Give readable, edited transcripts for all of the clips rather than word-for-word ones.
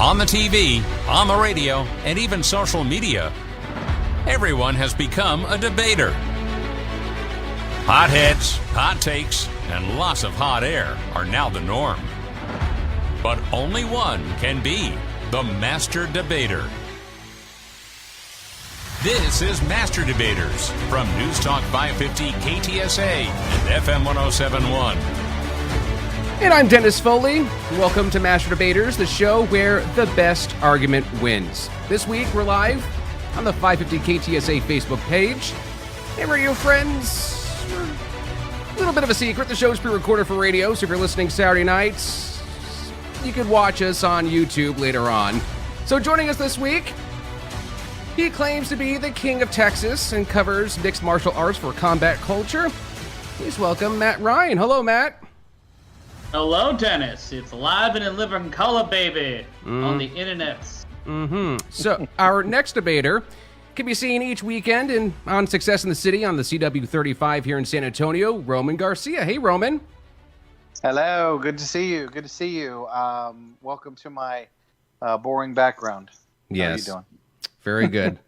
on the TV, on the radio, and even social media, everyone has become a debater. Hot heads, hot takes, and lots of hot air are now the norm. But only one can be the master debater. This is Master Debaters from News Talk 550 KTSA and FM 1071. And I'm Dennis Foley. Welcome to Master Debaters, the show where the best argument wins. This week, we're live on the 550 KTSA Facebook page. Hey, radio friends, a little bit of a secret. The show's pre-recorded for radio, so if you're listening Saturday nights, you could watch us on YouTube later on. So joining us this week, he claims to be the king of Texas and covers mixed martial arts for combat culture. Please welcome Matt Ryan. Hello, Matt. Hello, Dennis. It's live and in living color, baby, on the internet. So, our next debater can be seen each weekend on Success in the City on the CW35 here in San Antonio, Roman Garcia. Hey, Roman. Hello. Good to see you. Welcome to my boring background. Yes. How are you doing? Very good.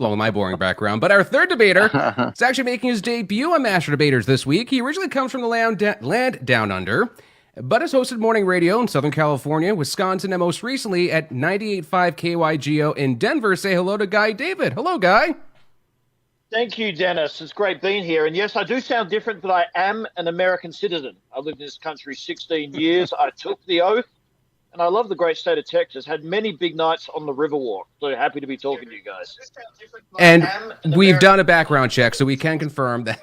Along with my boring background. But our third debater is actually making his debut on Master Debaters this week. He originally comes from the land down under, but has hosted morning radio in Southern California, Wisconsin, and most recently at 98.5 KYGO in Denver. Say hello to Guy David. Hello, Guy. Thank you, Dennis. It's great being here. And yes, I do sound different, but I am an American citizen. I've lived in this country 16 years. I took the oath. And I love the great state of Texas. Had many big nights on the Riverwalk. So happy to be talking to you guys. And we've done a background check, so we can confirm that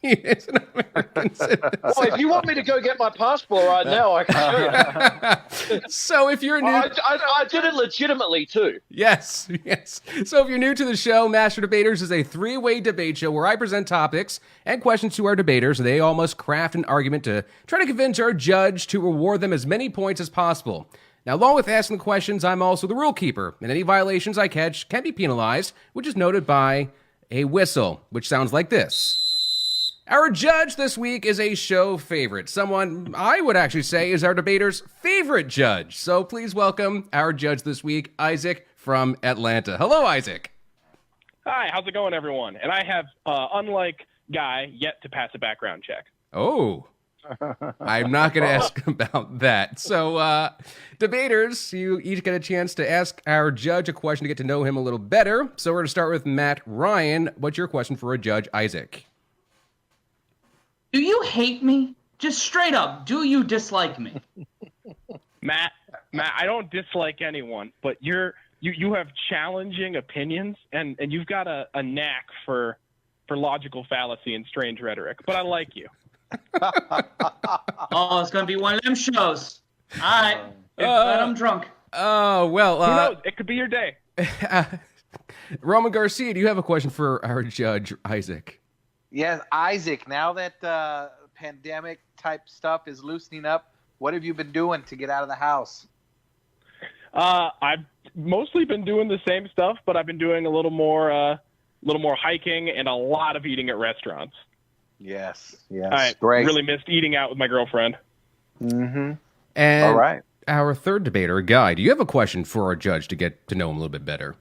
he is an American citizen. Well, if you want me to go get my passport right now, I can show you. So if you're new... I did it legitimately, too. Yes. So if you're new to the show, Master Debaters is a three-way debate show where I present topics and questions to our debaters. They all must craft an argument to try to convince our judge to award them as many points as possible. Now, along with asking the questions, I'm also the rule keeper, and any violations I catch can be penalized, which is noted by a whistle, which sounds like this. Our judge this week is a show favorite. Someone I would actually say is our debater's favorite judge. So please welcome our judge this week, Isaac from Atlanta. Hello, Isaac. Hi, how's it going, everyone? And I have, unlike Guy, yet to pass a background check. Oh, I'm not going to ask about that. So, debaters, you each get a chance to ask our judge a question to get to know him a little better. So we're going to start with Matt Ryan. What's your question for a judge, Isaac? Do you hate me? Just straight up, do you dislike me? Matt, I don't dislike anyone, but you have challenging opinions, and you've got a knack for logical fallacy and strange rhetoric. But I like you. Oh, it's going to be one of them shows. All right. But I'm drunk. Oh, well. Who knows? It could be your day. Roman Garcia, do you have a question for our judge, Isaac? Yes, Isaac, now that pandemic type stuff is loosening up, what have you been doing to get out of the house? I've mostly been doing the same stuff, but I've been doing a little more hiking and a lot of eating at restaurants. Yes, I great. Really missed eating out with my girlfriend. Mm-hmm. And all right. Our third debater, Guy, do you have a question for our judge to get to know him a little bit better?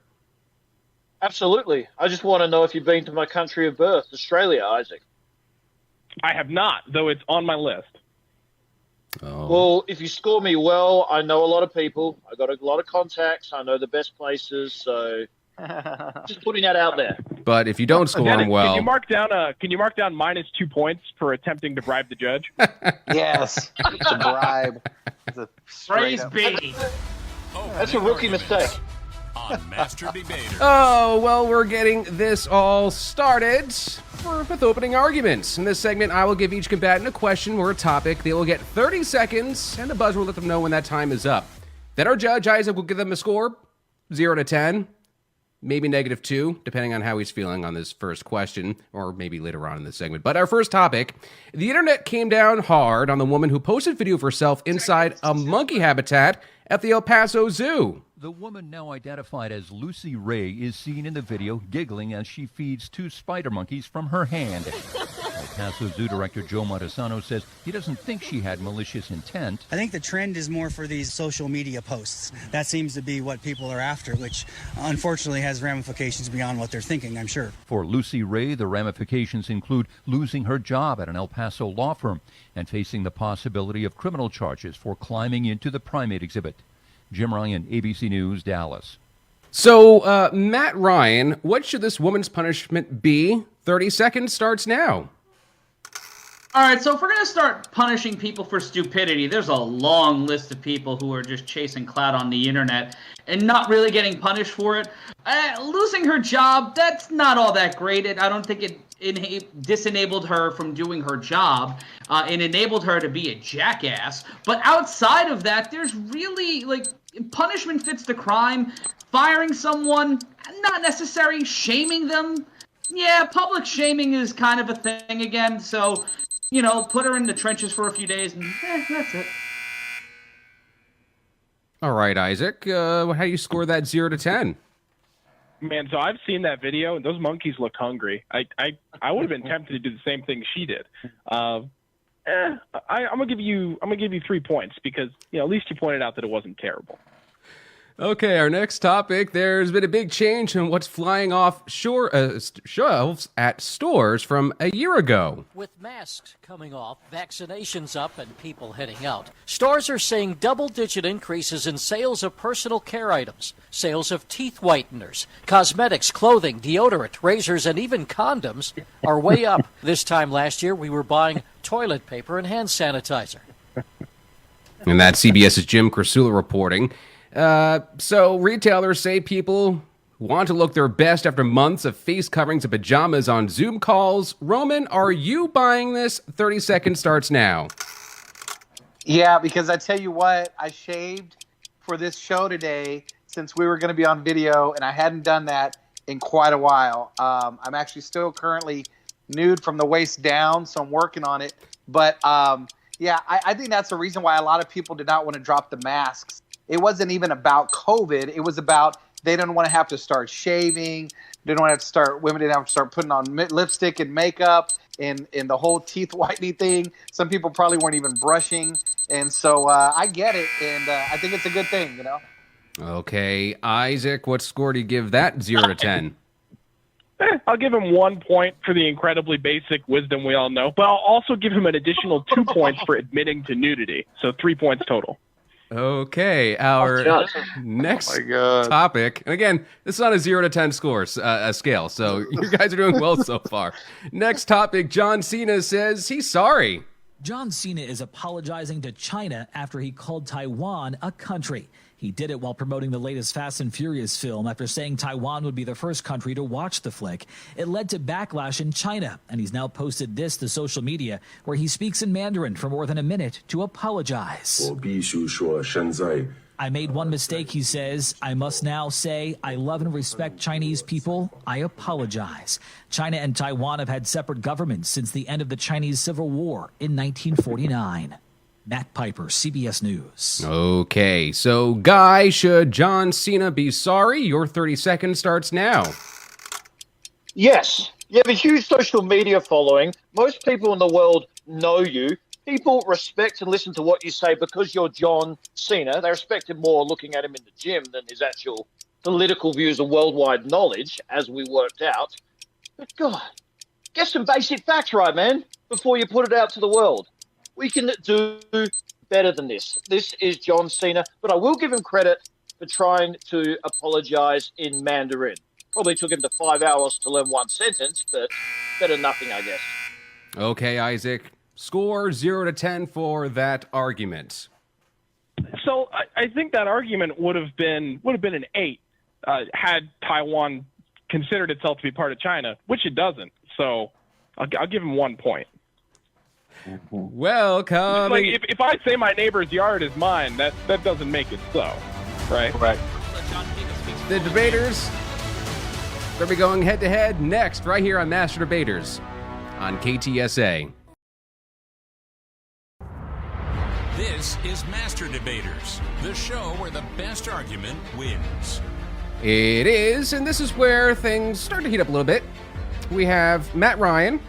Absolutely. I just want to know if you've been to my country of birth, Australia, Isaac. I have not, though it's on my list. Oh. Well, if you score me well, I know a lot of people. I got a lot of contacts. I know the best places. So just putting that out there. But if you don't score him well... Can you mark down -2 points for attempting to bribe the judge? Yes. It's a bribe. It's a Praise be. That's a rookie mistake. On Master Debater. Oh, well, we're getting this all started with opening arguments. In this segment, I will give each combatant a question or a topic. They will get 30 seconds, and the buzzer will let them know when that time is up. Then our judge, Isaac, will give them a score, 0 to 10, maybe -2, depending on how he's feeling on this first question, or maybe later on in the segment. But our first topic, the internet came down hard on the woman who posted video of herself inside a monkey habitat at the El Paso Zoo. The woman, now identified as Lucy Ray, is seen in the video giggling as she feeds 2 spider monkeys from her hand. Paso Zoo Director Joe Montesano says he doesn't think she had malicious intent. I think the trend is more for these social media posts. That seems to be what people are after, which unfortunately has ramifications beyond what they're thinking, I'm sure. For Lucy Ray, the ramifications include losing her job at an El Paso law firm and facing the possibility of criminal charges for climbing into the primate exhibit. Jim Ryan, ABC News, Dallas. So, Matt Ryan, what should this woman's punishment be? 30 seconds starts now. All right, so if we're going to start punishing people for stupidity, there's a long list of people who are just chasing clout on the internet and not really getting punished for it. Losing her job, that's not all that great. I don't think it disenabled her from doing her job. It enabled her to be a jackass. But outside of that, there's really, punishment fits the crime. Firing someone, not necessary. Shaming them, yeah, public shaming is kind of a thing again. So, put her in the trenches for a few days, and that's it. All right, Isaac, how do you score that 0 to 10? Man, so I've seen that video, and those monkeys look hungry. I would have been tempted to do the same thing she did. I'm gonna give you 3 points because at least you pointed out that it wasn't terrible. Okay, our next topic. There's been a big change in what's flying off shelves at stores from a year ago. With masks coming off, vaccinations up, and people heading out, stores are seeing double-digit increases in sales of personal care items, sales of teeth whiteners, cosmetics, clothing, deodorant, razors, and even condoms are way up. This time last year, we were buying toilet paper and hand sanitizer. And that's CBS's Jim Crisula reporting. So retailers say people want to look their best after months of face coverings and pajamas on Zoom calls. Roman, are you buying this? 30 seconds starts now. Yeah, because I tell you what, I shaved for this show today since we were going to be on video, and I hadn't done that in quite a while. I'm actually still currently nude from the waist down, so I'm working on it. But yeah, I think that's the reason why a lot of people did not want to drop the masks. It wasn't even about COVID. It was about they didn't want to have to start shaving. Women didn't have to start putting on lipstick and makeup and the whole teeth whitening thing. Some people probably weren't even brushing. And so I get it. And I think it's a good thing, Okay. Isaac, what score do you give that 0 to 10? I'll give him 1 point for the incredibly basic wisdom we all know, but I'll also give him an additional 2 points for admitting to nudity. So 3 points total. Okay, our next topic, and again, this is on a 0 to 10 scale, so you guys are doing well so far. Next topic, John Cena says he's sorry. John Cena is apologizing to China after he called Taiwan a country. He did it while promoting the latest Fast and Furious film after saying Taiwan would be the first country to watch the flick. It led to backlash in China, and he's now posted this to social media where he speaks in Mandarin for more than a minute to apologize. I made one mistake, he says. I must now say I love and respect Chinese people. I apologize. China and Taiwan have had separate governments since the end of the Chinese Civil War in 1949. Matt Piper, CBS News. Okay, so Guy, should John Cena be sorry? Your 30 seconds starts now. Yes. You have a huge social media following. Most people in the world know you. People respect and listen to what you say because you're John Cena. They respect him more looking at him in the gym than his actual political views or worldwide knowledge, as we worked out. But God, get some basic facts right, man, before you put it out to the world. We can do better than this. This is John Cena, but I will give him credit for trying to apologize in Mandarin. Probably took him to 5 hours to learn one sentence, but better than nothing, I guess. Okay, Isaac. Score 0 to 10 for that argument. So I think that argument would have been an 8 had Taiwan considered itself to be part of China, which it doesn't. So I'll give him 1 point. Welcome. Like if I say my neighbor's yard is mine, that doesn't make it so, right? Right. The debaters, they'll be going head-to-head next, right here on Master Debaters on KTSA. This is Master Debaters, the show where the best argument wins. It is, and this is where things start to heat up a little bit. We have Matt Ryan,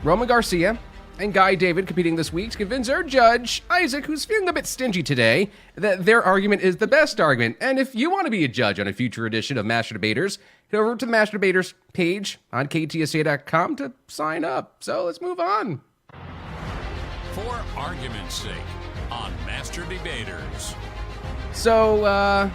Roman Garcia and Guy David competing this week to convince our judge, Isaac, who's feeling a bit stingy today, that their argument is the best argument. And if you want to be a judge on a future edition of Master Debaters, head over to the Master Debaters page on ktsa.com to sign up. So let's move on. For argument's sake, on Master Debaters. So,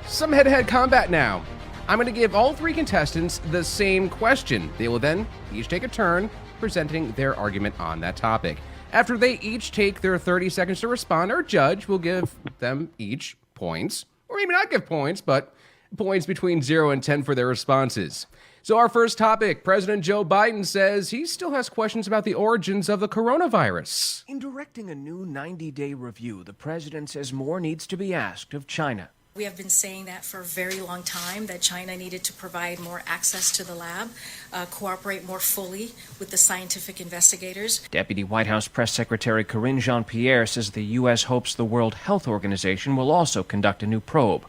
some head-to-head combat now. I'm going to give all three contestants the same question. They will then each take a turn presenting their argument on that topic. After they each take their 30 seconds to respond, our judge will give them each points, or maybe not give points, but points between 0 and 10 for their responses. So our first topic, President Joe Biden says he still has questions about the origins of the coronavirus. In directing a new 90-day review, the president says more needs to be asked of China. We have been saying that for a very long time, that China needed to provide more access to the lab, cooperate more fully with the scientific investigators. Deputy White House Press Secretary Karine Jean-Pierre says the U.S. hopes the World Health Organization will also conduct a new probe.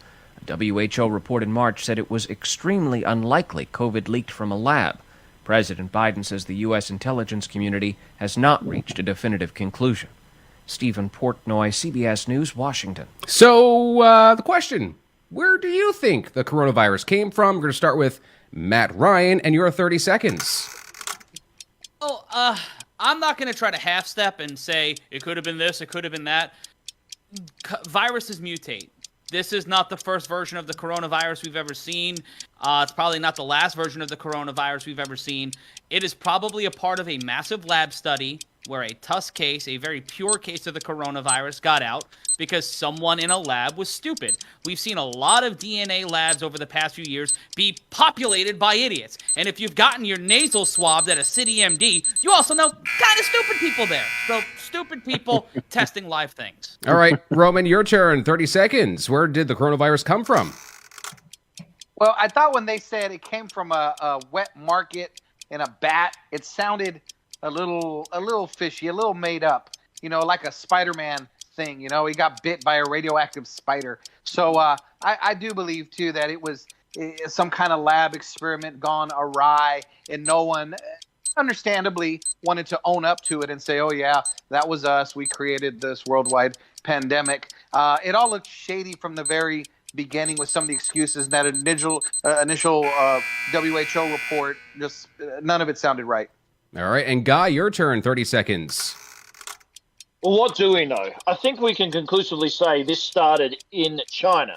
A WHO report in March said it was extremely unlikely COVID leaked from a lab. President Biden says the U.S. intelligence community has not reached a definitive conclusion. Stephen Portnoy, CBS News, Washington. So, the question, where do you think the coronavirus came from? We're going to start with Matt Ryan, and your 30 seconds. I'm not going to try to half-step and say it could have been this, it could have been that. Viruses mutate. This is not the first version of the coronavirus we've ever seen. It's probably not the last version of the coronavirus we've ever seen. It is probably a part of a massive lab study where a Tusk case, a very pure case of the coronavirus, got out because someone in a lab was stupid. We've seen a lot of DNA labs over the past few years be populated by idiots. And if you've gotten your nasal swabbed at a city MD, you also know kind of stupid people there. So stupid people testing live things. All right, Roman, your turn. 30 seconds. Where did the coronavirus come from? Well, I thought when they said it came from a wet market in a bat, it sounded a little fishy, a little made up, like a Spider-Man thing. He got bit by a radioactive spider. So I do believe, too, that it was some kind of lab experiment gone awry, and no one, understandably, wanted to own up to it and say, oh, yeah, that was us. We created this worldwide pandemic. It all looked shady from the very beginning with some of the excuses. That initial WHO report, just none of it sounded right. All right, and Guy, your turn, 30 seconds. Well, what do we know? I think we can conclusively say this started in China.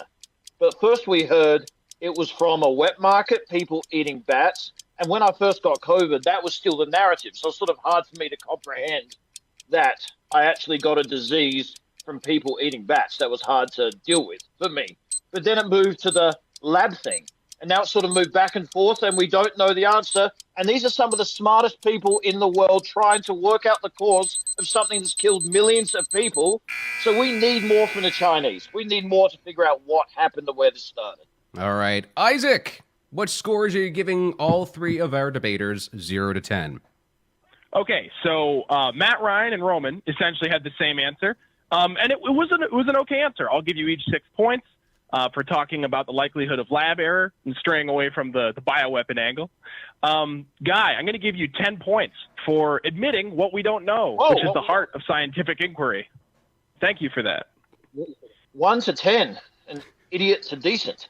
But first we heard it was from a wet market, people eating bats. And when I first got COVID, that was still the narrative. So it's sort of hard for me to comprehend that I actually got a disease from people eating bats. That was hard to deal with for me. But then it moved to the lab thing. And now it's sort of moved back and forth, and we don't know the answer. And these are some of the smartest people in the world trying to work out the cause of something that's killed millions of people. So we need more from the Chinese. We need more to figure out what happened and where this started. All right. Isaac, what scores are you giving all three of our debaters 0 to 10? Okay, so Matt Ryan and Roman essentially had the same answer. And it was an okay answer. I'll give you each 6 points. For talking about the likelihood of lab error and straying away from the bioweapon angle. Guy, I'm going to give you 10 points for admitting what we don't know, which is the heart of scientific inquiry. Thank you for that. 1 to 10, and idiots are decent.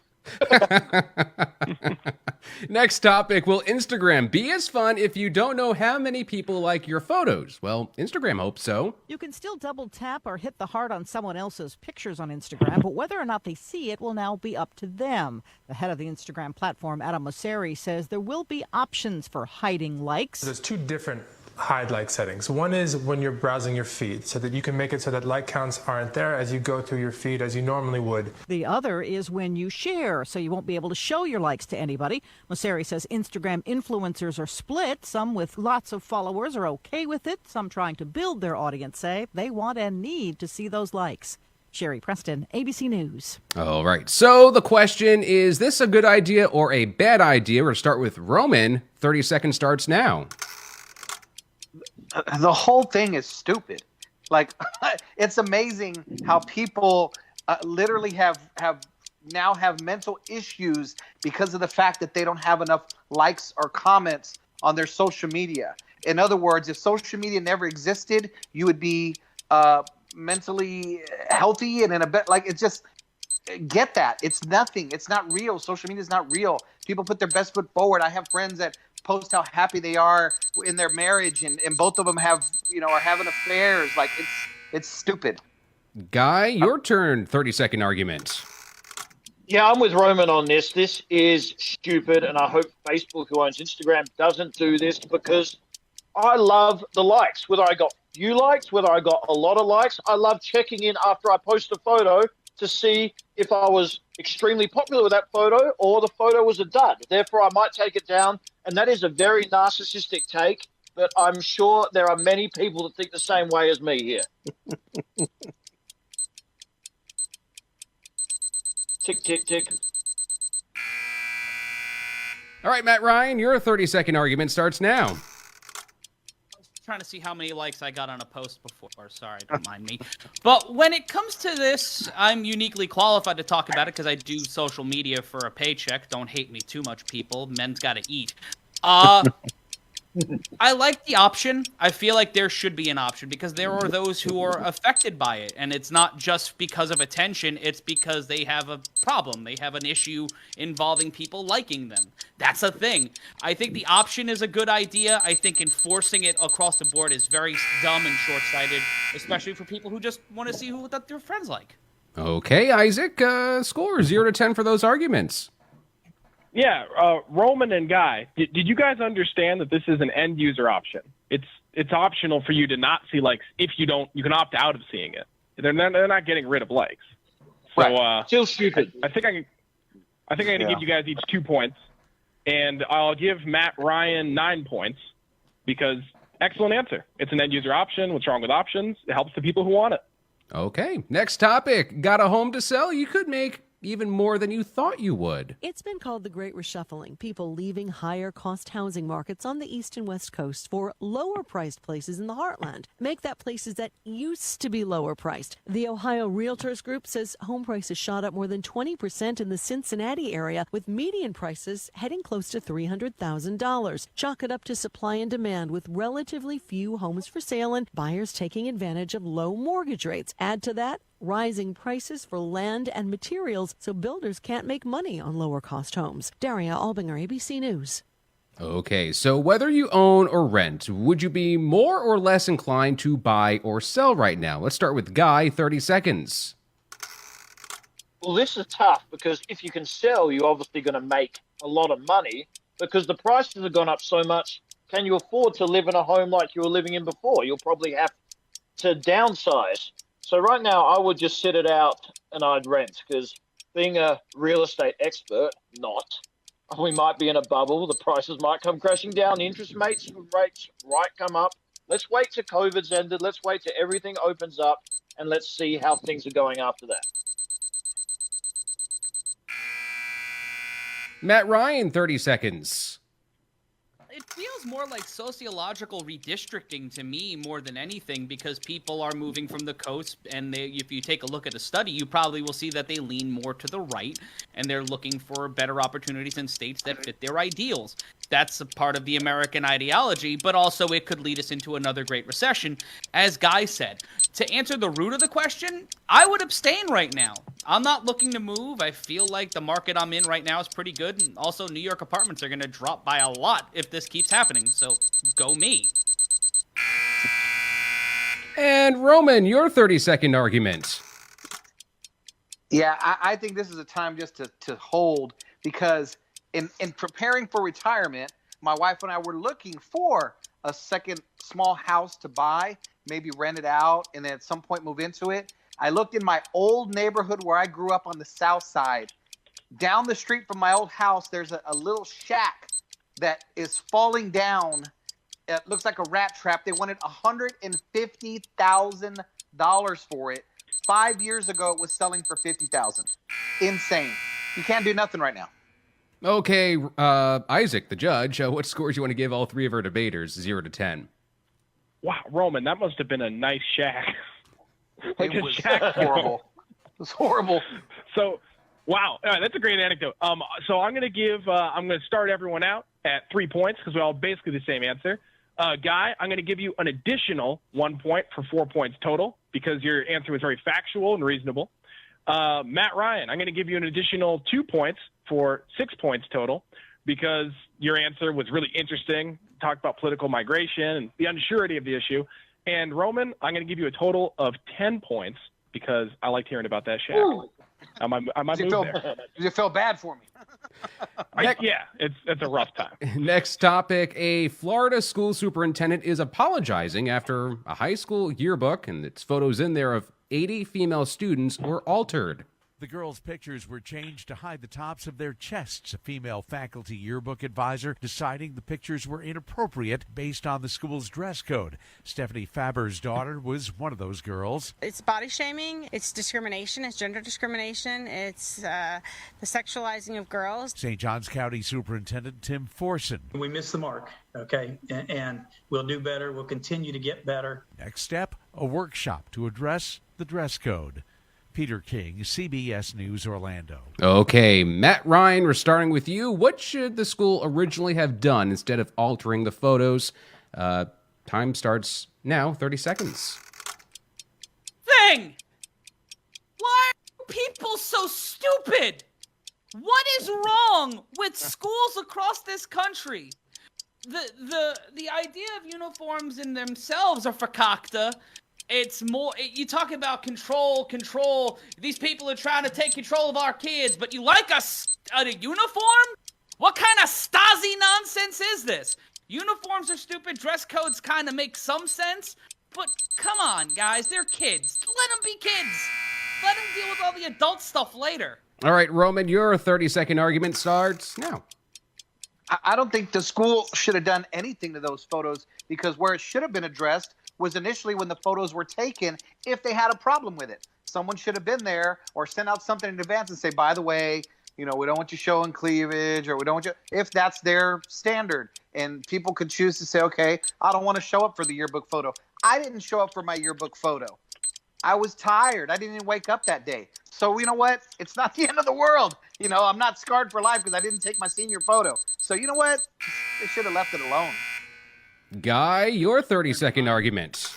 Next topic, will Instagram be as fun if you don't know how many people like your photos? Well, Instagram hopes so. You can still double tap or hit the heart on someone else's pictures on Instagram, but whether or not they see it will now be up to them. The head of the Instagram platform, Adam Mosseri, says there will be options for hiding likes. There's two different hide like settings. One is when you're browsing your feed, so that you can make it so that like counts aren't there as you go through your feed as you normally would. The other is when you share, so you won't be able to show your likes to anybody. Mosseri says Instagram influencers are split. Some with lots of followers are okay with it. Some trying to build their audience say they want and need to see those likes. Sherry Preston, ABC News. All right. So the question is this a good idea or a bad idea? We're going to start with Roman. 30 seconds starts now. The whole thing is stupid. Like, it's amazing how people literally have mental issues because of the fact that they don't have enough likes or comments on their social media. In other words, if social media never existed, you would be mentally healthy and in a bit. Like, it's just, get that. It's nothing. It's not real. Social media is not real. People put their best foot forward. I have friends that post how happy they are in their marriage, and both of them have, are having affairs. Like, it's stupid. Guy, your turn. 30-second argument. Yeah, I'm with Roman on this. This is stupid, and I hope Facebook, who owns Instagram, doesn't do this, because I love the likes. Whether I got few likes, whether I got a lot of likes, I love checking in after I post a photo to see if I was extremely popular with that photo or the photo was a dud. Therefore, I might take it down, and that is a very narcissistic take, but I'm sure there are many people that think the same way as me here. Tick, tick, tick. All right, Matt Ryan, your 30-second argument starts now. Trying to see how many likes I got on a post before. Sorry, don't mind me. But when it comes to this, I'm uniquely qualified to talk about it because I do social media for a paycheck. Don't hate me too much, people. Men's got to eat. I like the option. I feel like there should be an option because there are those who are affected by it. And it's not just because of attention. It's because they have a problem. They have an issue involving people liking them. That's a thing. I think the option is a good idea. I think enforcing it across the board is very dumb and short-sighted, especially for people who just want to see what their friends like. Okay, Isaac, score 0 to 10 for those arguments. Yeah, Roman and Guy, did you guys understand that this is an end user option? It's optional for you to not see likes. If you don't, you can opt out of seeing it. They're not getting rid of likes. So right. Still stupid. I think I'm going to give you guys each 2 points, and I'll give Matt Ryan 9 points because excellent answer. It's an end user option. What's wrong with options? It helps the people who want it. Okay, next topic. Got a home to sell? You could make even more than you thought you would. It's been called the Great Reshuffling, people leaving higher-cost housing markets on the East and West Coast for lower-priced places in the heartland. Make that places that used to be lower-priced. The Ohio Realtors Group says home prices shot up more than 20% in the Cincinnati area, with median prices heading close to $300,000. Chalk it up to supply and demand, with relatively few homes for sale and buyers taking advantage of low mortgage rates. Add to that rising prices for land and materials, so builders can't make money on lower-cost homes. Daria Albinger, ABC News. Okay, so whether you own or rent, would you be more or less inclined to buy or sell right now? Let's start with Guy, 30 seconds. Well, this is tough because if you can sell, you're obviously going to make a lot of money because the prices have gone up so much. Can you afford to live in a home like you were living in before? You'll probably have to downsize. So right now, I would just sit it out and I'd rent because being a real estate expert, we might be in a bubble. The prices might come crashing down. Interest rates might come up. Let's wait till COVID's ended. Let's wait till everything opens up and let's see how things are going after that. Matt Ryan, 30 seconds. It feels more like sociological redistricting to me more than anything because people are moving from the coast and if you take a look at a study, you probably will see that they lean more to the right and they're looking for better opportunities in states that fit their ideals. That's a part of the American ideology, but also it could lead us into another Great Recession. As Guy said, to answer the root of the question, I would abstain right now. I'm not looking to move. I feel like the market I'm in right now is pretty good. And also, New York apartments are going to drop by a lot if this keeps happening. So, go me. And Roman, your 30-second argument. Yeah, I think this is a time just to hold because in preparing for retirement, my wife and I were looking for a second small house to buy, maybe rent it out, and then at some point move into it. I looked in my old neighborhood where I grew up on the south side. Down the street from my old house, there's a little shack that is falling down. It looks like a rat trap. They wanted $150,000 for it. 5 years ago, it was selling for $50,000. Insane. You can't do nothing right now. Okay, Isaac, the judge, what scores you want to give all three of our debaters, 0 to 10? Wow, Roman, that must have been a nice shack. It was horrible. It was horrible. So, wow, that's a great anecdote. So I'm going to start everyone out at 3 points because we're all basically the same answer. Guy, I'm going to give you an additional 1 point for 4 points total because your answer was very factual and reasonable. Matt Ryan, I'm going to give you an additional 2 points for 6 points total because your answer was really interesting. Talked about political migration and the unsurety of the issue. And Roman, I'm going to give you a total of 10 points because I liked hearing about that Shaq. I might move there. Does it feel bad for me? Yeah, it's a rough time. Next topic. A Florida school superintendent is apologizing after a high school yearbook and its photos in there of 80 female students were altered. The girls' pictures were changed to hide the tops of their chests. A female faculty yearbook advisor deciding the pictures were inappropriate based on the school's dress code. Stephanie Faber's daughter was one of those girls. It's body shaming, it's discrimination, it's gender discrimination, it's the sexualizing of girls. St. Johns County Superintendent Tim Forson. We missed the mark, okay, and we'll do better. We'll continue to get better. Next step, a workshop to address the dress code. Peter King, CBS News, Orlando. Okay, Matt Ryan, we're starting with you. What should the school originally have done instead of altering the photos? Time starts now, 30 seconds. Thing! Why are people so stupid? What is wrong with schools across this country? The idea of uniforms in themselves are fakakta. It's more, you talk about control. These people are trying to take control of our kids, but you like a uniform? What kind of Stasi nonsense is this? Uniforms are stupid, dress codes kind of make some sense, but come on, guys, they're kids. Let them be kids. Let them deal with all the adult stuff later. All right, Roman, your 30-second argument starts now. I don't think the school should have done anything to those photos because where it should have been addressed was initially when the photos were taken, if they had a problem with it. Someone should have been there or sent out something in advance and say, by the way, we don't want you showing cleavage or we don't want you, if that's their standard. And people could choose to say, okay, I don't want to show up for the yearbook photo. I didn't show up for my yearbook photo. I was tired. I didn't even wake up that day. So you know what? It's not the end of the world. I'm not scarred for life because I didn't take my senior photo. So you know what? They should have left it alone. Guy, your 30-second argument.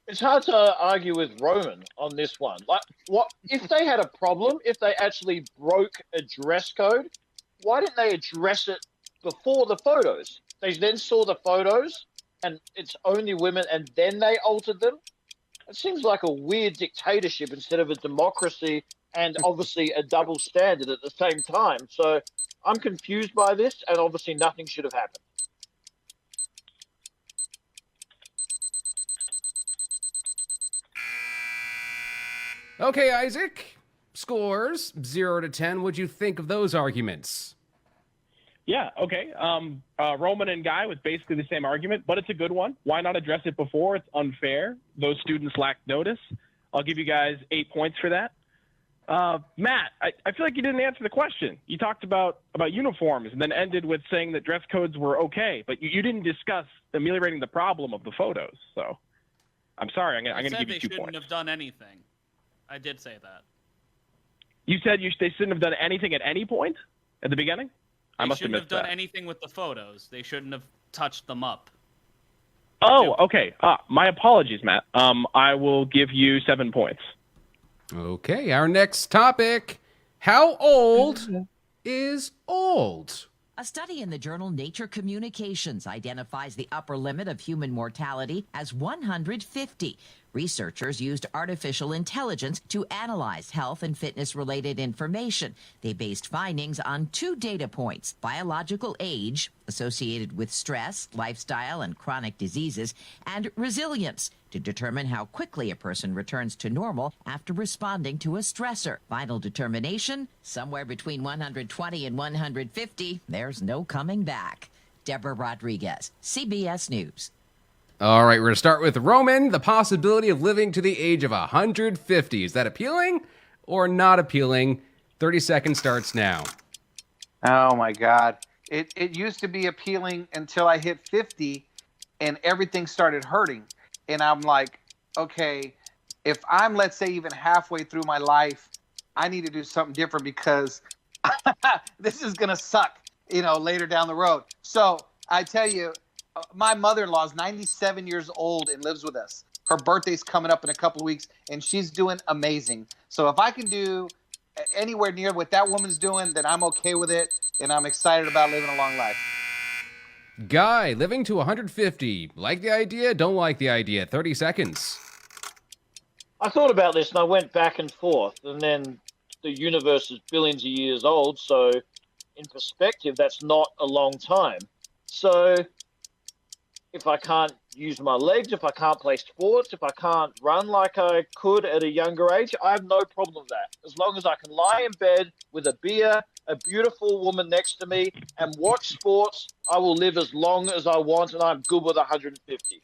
It's hard to argue with Roman on this one. Like, what if they had a problem? If they actually broke a dress code, why didn't they address it before the photos? They then saw the photos, and it's only women, and then they altered them. It seems like a weird dictatorship instead of a democracy, and obviously a double standard at the same time. So I'm confused by this, and obviously nothing should have happened. Okay, Isaac. Scores 0 to 10. What'd you think of those arguments? Yeah, okay. Roman and Guy was basically the same argument, but it's a good one. Why not address it before? It's unfair. Those students lacked notice. I'll give you guys 8 points for that. Matt, I feel like you didn't answer the question. You talked about uniforms and then ended with saying that dress codes were okay, but you didn't discuss ameliorating the problem of the photos. So I'm sorry. I'm going to give you 2 points. They shouldn't have done anything. I did say that. You said they shouldn't have done anything at any point at the beginning? I must have missed that. They shouldn't have done anything with the photos. They shouldn't have touched them up. Oh, okay. My apologies, Matt. I will give you 7 points. Okay, our next topic. How old is old? A study in the journal Nature Communications identifies the upper limit of human mortality as 150. Researchers used artificial intelligence to analyze health and fitness-related information. They based findings on 2 data points: biological age, associated with stress, lifestyle, and chronic diseases, and resilience, to determine how quickly a person returns to normal after responding to a stressor. Final determination, somewhere between 120 and 150. There's no coming back. Deborah Rodriguez, CBS News. All right, we're going to start with Roman. The possibility of living to the age of 150. Is that appealing or not appealing? 30 seconds starts now. Oh, my God. It used to be appealing until I hit 50 and everything started hurting. And I'm like, okay, if I'm, let's say, even halfway through my life, I need to do something different because this is going to suck, later down the road. So I tell you, my mother-in-law is 97 years old and lives with us. Her birthday's coming up in a couple of weeks, and she's doing amazing. So if I can do anywhere near what that woman's doing, then I'm okay with it, and I'm excited about living a long life. Guy, living to 150. Like the idea? Don't like the idea. 30 seconds. I thought about this and I went back and forth, and then the universe is billions of years old, so in perspective, that's not a long time. So if I can't use my legs, if I can't play sports, if I can't run like I could at a younger age, I have no problem with that. As long as I can lie in bed with a beer, a beautiful woman next to me, and watch sports, I will live as long as I want, and I'm good with 150.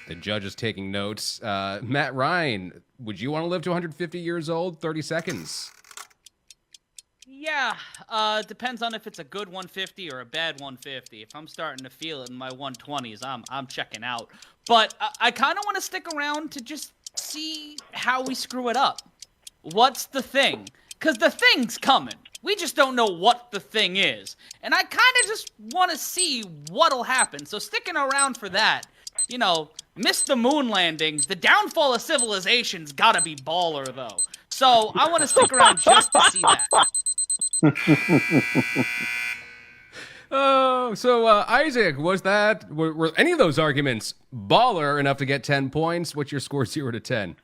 The judge is taking notes. Matt Ryan, would you want to live to 150 years old? 30 seconds. Yeah, depends on if it's a good 150 or a bad 150. If I'm starting to feel it in my 120s, I'm checking out. But I kind of want to stick around to just see how we screw it up. What's the thing? Because the thing's coming. We just don't know what the thing is. And I kind of just want to see what'll happen. So sticking around for that, you know, missed the moon landing. The downfall of civilization's gotta be baller, though. So I want to stick around just to see that. So Isaac, were any of those arguments baller enough to get 10 points? What's your score 0 to 10?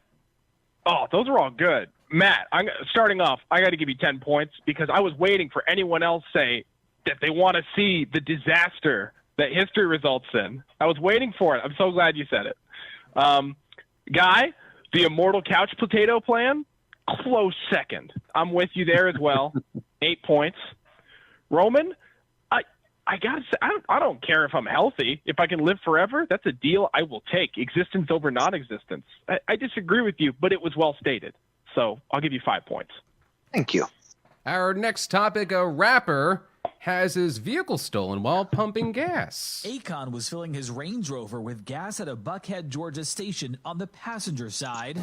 Oh, those are all good. Matt, starting off, I got to give you 10 points because I was waiting for anyone else say that they want to see the disaster that history results in. I was waiting for it. I'm so glad you said it. Guy, the immortal couch potato plan, close second. I'm with you there as well. 8 points. Roman, I gotta say, I don't care if I'm healthy. If I can live forever, that's a deal I will take. Existence over non-existence. I disagree with you, but it was well stated. So I'll give you 5 points. Thank you. Our next topic, a rapper has his vehicle stolen while pumping gas. Akon was filling his Range Rover with gas at a Buckhead, Georgia station on the passenger side.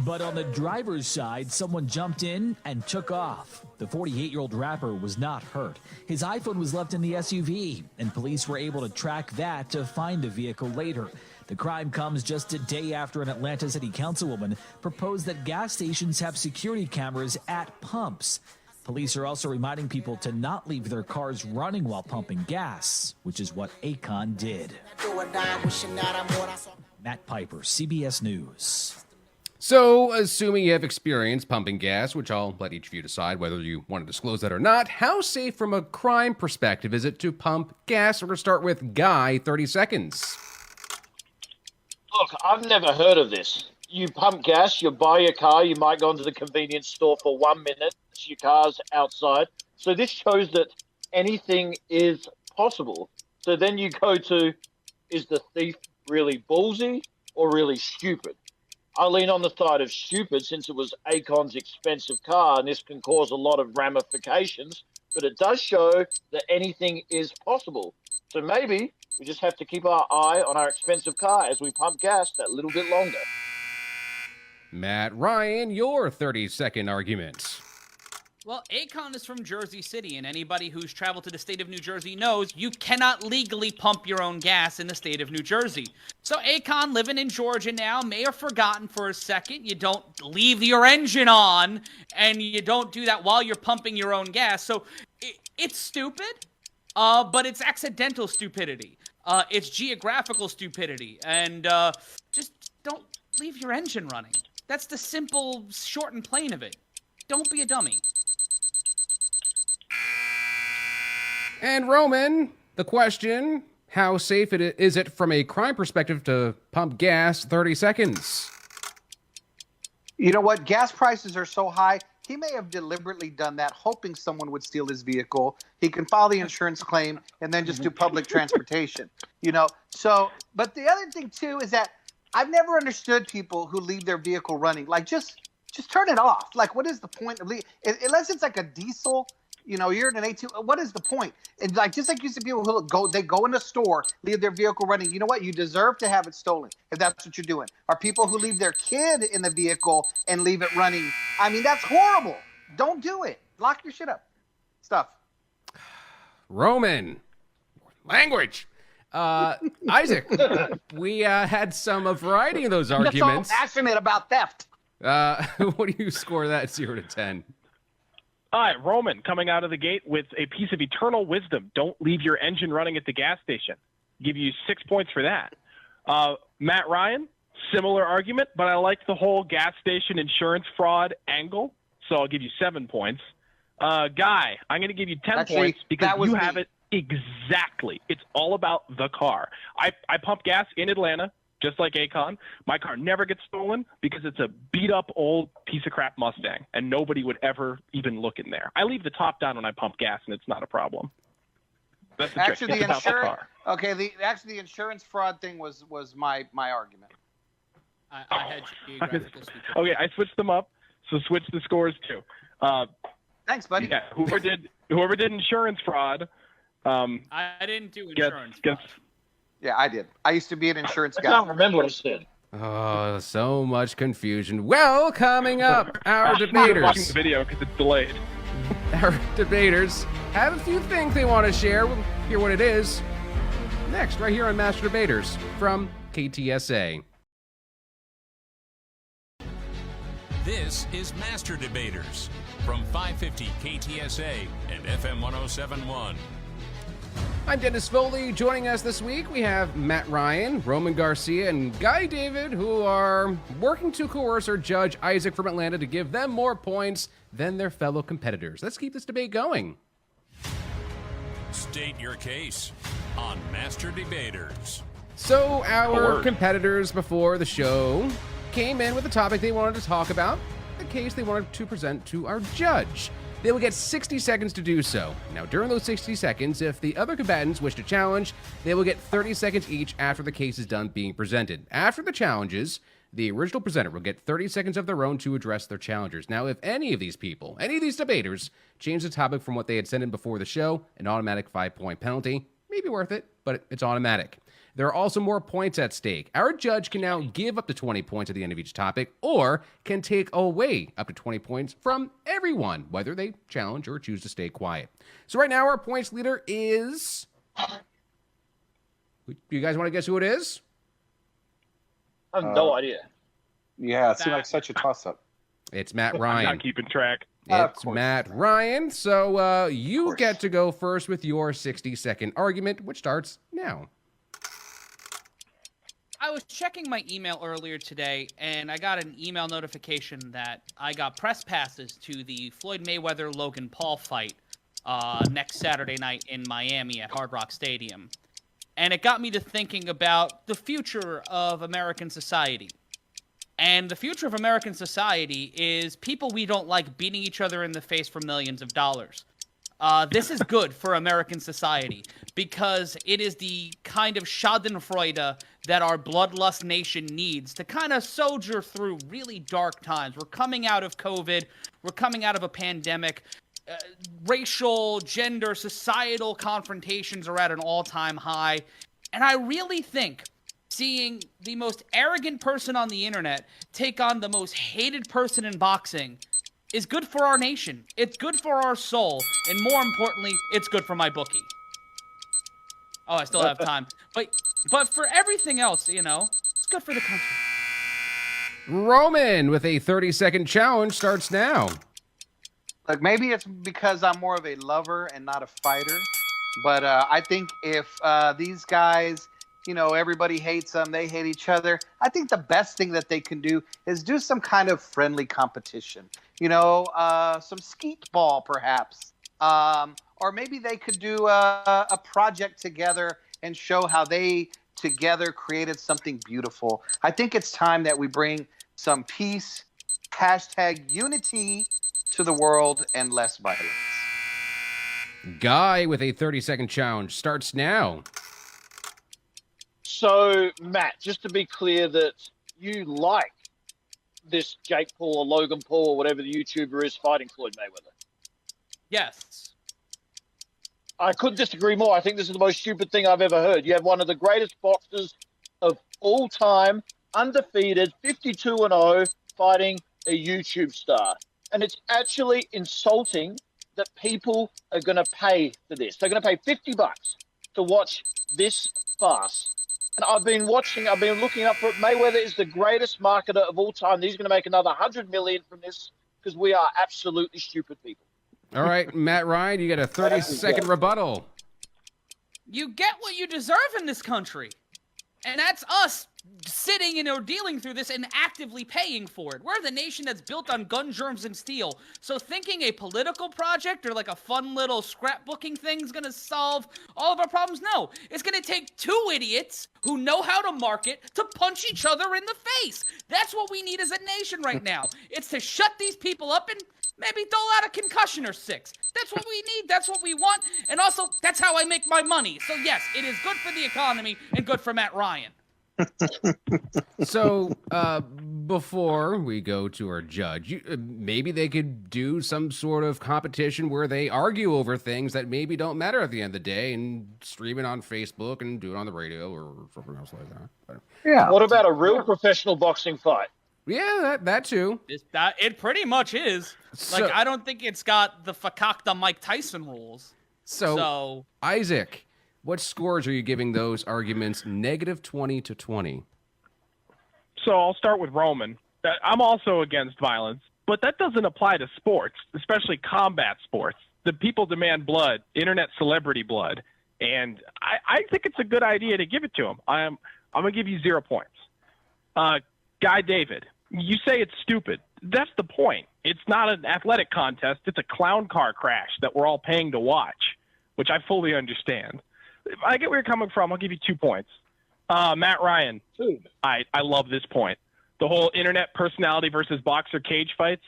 But on the driver's side, someone jumped in and took off. The 48-year-old rapper was not hurt. His iPhone was left in the SUV, and police were able to track that to find the vehicle later. The crime comes just a day after an Atlanta City Councilwoman proposed that gas stations have security cameras at pumps. Police are also reminding people to not leave their cars running while pumping gas, which is what Akon did. Matt Piper, CBS News. So, assuming you have experience pumping gas, which I'll let each of you decide whether you want to disclose that or not, how safe from a crime perspective is it to pump gas? We're going to start with Guy, 30 seconds. Look, I've never heard of this. You pump gas, you buy your car, you might go into the convenience store for 1 minute, your car's outside. So this shows that anything is possible. So then you go to, is the thief really ballsy or really stupid? I lean on the side of stupid since it was Akon's expensive car, and this can cause a lot of ramifications, but it does show that anything is possible. So maybe we just have to keep our eye on our expensive car as we pump gas that little bit longer. Matt Ryan, your 30-second argument. Well, Akon is from Jersey City, and anybody who's traveled to the state of New Jersey knows you cannot legally pump your own gas in the state of New Jersey. So Akon, living in Georgia now, may have forgotten for a second. You don't leave your engine on, and you don't do that while you're pumping your own gas. So it's stupid, but it's accidental stupidity. It's geographical stupidity, and just don't leave your engine running. That's the simple, short and plain of it. Don't be a dummy. And Roman, the question, how safe is it from a crime perspective to pump gas? 30 seconds. You know what? Gas prices are so high. He may have deliberately done that, hoping someone would steal his vehicle. He can file the insurance claim and then just do public transportation. You know, so, but the other thing too is that I've never understood people who leave their vehicle running. Like, just turn it off. Like, what is the point of leaving? Unless it's like a diesel, you know, you're in an A2. What is the point? And like, just like you see people who go in a store, leave their vehicle running. You know what? You deserve to have it stolen if that's what you're doing. Or people who leave their kid in the vehicle and leave it running. I mean, that's horrible. Don't do it. Lock your shit up. Stuff. Roman. Language. Isaac, we had a variety of those arguments. I'm so passionate about theft. What do you score that 0 to 10? All right, Roman coming out of the gate with a piece of eternal wisdom. Don't leave your engine running at the gas station. Give you 6 points for that. Matt Ryan, similar argument, but I like the whole gas station insurance fraud angle, so I'll give you 7 points. Guy, I'm going to give you 10 points because you have it exactly. It's all about the car. I pump gas in Atlanta, just like Akon. My car never gets stolen because it's a beat-up old piece of crap Mustang, and nobody would ever even look in there. I leave the top down when I pump gas, and it's not a problem. That's the Actually, trick. the It's about insurance. car. Okay, the insurance fraud thing was my argument. I had geographical speech. Okay, I switched them up, so switch the scores too. Thanks, buddy. Yeah, whoever did insurance fraud. I didn't do insurance fraud. Yeah, I did. I used to be an insurance guy. I can't remember what I said. Oh, so much confusion. Well, coming up, our I'm watching debaters. the video because it's delayed. Our debaters have a few things they want to share. We'll hear what it is next, right here on Master Debaters from KTSA. This is Master Debaters from 550 KTSA and FM 1071. I'm Dennis Foley. Joining us this week, we have Matt Ryan, Roman Garcia, and Guy David, who are working to coerce our judge Isaac from Atlanta to give them more points than their fellow competitors. Let's keep this debate going. State your case on Master Debaters. So our competitors before the show came in with a topic they wanted to talk about, the case they wanted to present to our judge. They will get 60 seconds to do so. Now, during those 60 seconds, if the other combatants wish to challenge, they will get 30 seconds each after the case is done being presented. After the challenges, the original presenter will get 30 seconds of their own to address their challengers. Now, if any of these people, any of these debaters, change the topic from what they had sent in before the show, an automatic 5-point penalty may be worth it, but it's automatic. There are also more points at stake. Our judge can now give up to 20 points at the end of each topic, or can take away up to 20 points from everyone, whether they challenge or choose to stay quiet. So right now, our points leader is... You guys want to guess who it is? I have no idea. Yeah, it seemed like such a toss-up. It's Matt Ryan. I'm not keeping track. It's Matt Ryan. So you get to go first with your 60-second argument, which starts now. I was checking my email earlier today, and I got an email notification that I got press passes to the Floyd Mayweather-Logan Paul fight next Saturday night in Miami at Hard Rock Stadium. And it got me to thinking about the future of American society. And the future of American society is people we don't like beating each other in the face for millions of dollars. This is good for American society because it is the kind of schadenfreude that our bloodlust nation needs to kind of soldier through really dark times. We're coming out of COVID. We're coming out of a pandemic. Racial, gender, societal confrontations are at an all-time high. And I really think seeing the most arrogant person on the internet take on the most hated person in boxing is good for our nation. It's good for our soul. And more importantly, it's good for my bookie. Oh, I still have time. But for everything else, you know, it's good for the country. Roman with a 30-second challenge starts now. Like, maybe it's because I'm more of a lover and not a fighter. But I think if these guys, you know, everybody hates them, they hate each other, I think the best thing that they can do is do some kind of friendly competition. You know, some skeet ball, perhaps. Or maybe they could do a project together and show how they together created something beautiful. I think it's time that we bring some peace, #unity to the world, and less violence. Guy with a 30-second challenge starts now. So, Matt, just to be clear that you like this Jake Paul or Logan Paul or whatever the YouTuber is fighting Floyd Mayweather. Yes. I couldn't disagree more. I think this is the most stupid thing I've ever heard. You have one of the greatest boxers of all time, undefeated, 52-0, fighting a YouTube star. And it's actually insulting that people are going to pay for this. They're going to pay $50 to watch this farce. And I've been looking up for it. Mayweather is the greatest marketer of all time. He's going to make another $100 million from this because we are absolutely stupid people. All right, Matt Ryan, you got a 30-second rebuttal. You get what you deserve in this country. And that's us sitting and ordealing through this and actively paying for it. We're the nation that's built on gun, germs, and steel. So thinking a political project or like a fun little scrapbooking thing is going to solve all of our problems? No. It's going to take two idiots who know how to market to punch each other in the face. That's what we need as a nation right now. It's to shut these people up and maybe dole out a concussion or six. That's what we need. That's what we want. And also, that's how I make my money. So yes, it is good for the economy and good for Matt Ryan. So, before we go to our judge, maybe they could do some sort of competition where they argue over things that maybe don't matter at the end of the day and stream it on Facebook and do it on the radio or something else like that. But, yeah. What about a real professional boxing fight? Yeah, that too. It pretty much is. Like, I don't think it's got the fakakta Mike Tyson rules. So, Isaac, what scores are you giving those arguments? -20 to 20. So I'll start with Roman. I'm also against violence, but that doesn't apply to sports, especially combat sports. The people demand blood, internet celebrity blood, and I think it's a good idea to give it to them. I'm going to give you 0 points. Guy David, you say it's stupid. That's the point. It's not an athletic contest. It's a clown car crash that we're all paying to watch, which I fully understand. I get where you're coming from. I'll give you 2 points. Matt Ryan, I love this point. The whole internet personality versus boxer cage fights,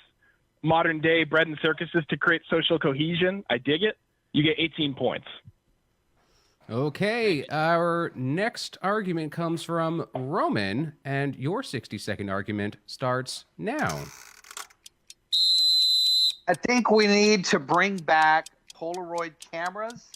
modern day bread and circuses to create social cohesion. I dig it. You get 18 points. Okay, our next argument comes from Roman, and your 60-second argument starts now. I think we need to bring back Polaroid cameras,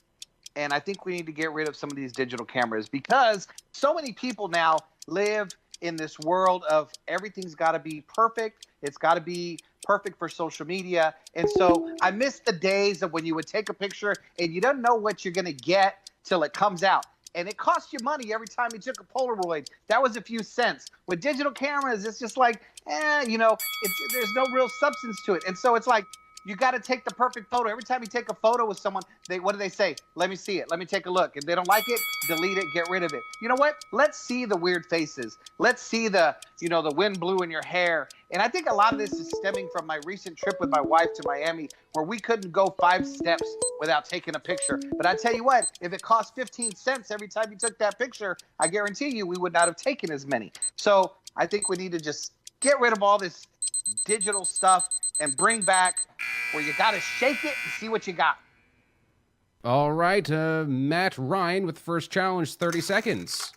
and I think we need to get rid of some of these digital cameras because so many people now live in this world of everything's got to be perfect. It's got to be perfect for social media. And so I miss the days of when you would take a picture and you don't know what you're going to get till it comes out. And it cost you money every time you took a Polaroid. That was a few cents. With digital cameras, it's just like, there's no real substance to it. And so it's like, you got to take the perfect photo. Every time you take a photo with someone, what do they say? Let me see it. Let me take a look. If they don't like it, delete it, get rid of it. You know what? Let's see the weird faces. Let's see the wind blew in your hair. And I think a lot of this is stemming from my recent trip with my wife to Miami, where we couldn't go 5 steps without taking a picture. But I tell you what, if it cost 15 cents every time you took that picture, I guarantee you we would not have taken as many. So I think we need to just get rid of all this digital stuff and bring back where you got to shake it and see what you got. All right, Matt Ryan with the first challenge, 30 seconds.